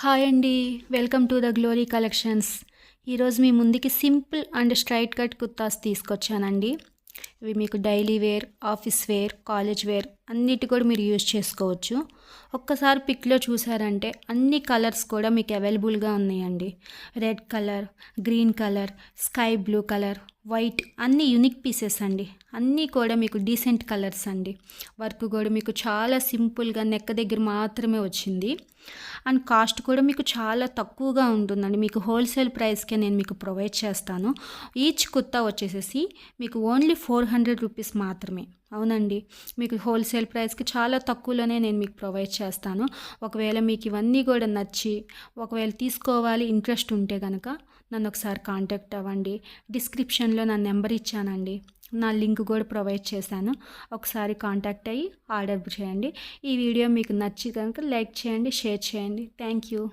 Hi అండి. Welcome to the glory collections. ఈరోజు మీ ముందుకి simple and straight cut kurtas తీసుకొచ్చానండి. ఇవి మీకు daily wear, office wear, college wear అన్నిటి కూడా మీరు యూజ్ చేసుకోవచ్చు. ఒక్కసారి పిక్లో చూసారంటే అన్ని కలర్స్ కూడా మీకు అవైలబుల్గా ఉన్నాయండి. Red colour, green colour, sky blue colour, white అన్ని యూనిక్ పీసెస్ అండి. అన్నీ కూడా మీకు డీసెంట్ కలర్స్ అండి. వర్క్ కూడా మీకు చాలా సింపుల్గా నెక్ దగ్గర మాత్రమే వచ్చింది. అండ్ కాస్ట్ కూడా మీకు చాలా తక్కువగా ఉంటుందండి. మీకు హోల్సేల్ ప్రైస్కే నేను మీకు ప్రొవైడ్ చేస్తాను. ఈచ్ కుర్తా వచ్చేసేసి మీకు ఓన్లీ 400 రూపీస్ మాత్రమే. అవునండి, మీకు హోల్సేల్ ప్రైస్కి చాలా తక్కువలోనే నేను మీకు ప్రొవైడ్ చేస్తాను. ఒకవేళ మీకు ఇవన్నీ కూడా నచ్చి ఒకవేళ తీసుకోవాలి ఇంట్రెస్ట్ ఉంటే కనుక నన్ను ఒకసారి కాంటాక్ట్ అవ్వండి. డిస్క్రిప్షన్లో నా నెంబర్ ఇచ్చానండి, నా లింక్ కూడా ప్రొవైడ్ చేశాను. ఒకసారి కాంటాక్ట్ అయ్యి ఆర్డర్ చేయండి. ఈ వీడియో మీకు నచ్చి కనుక లైక్ చేయండి, షేర్ చేయండి. Thank you.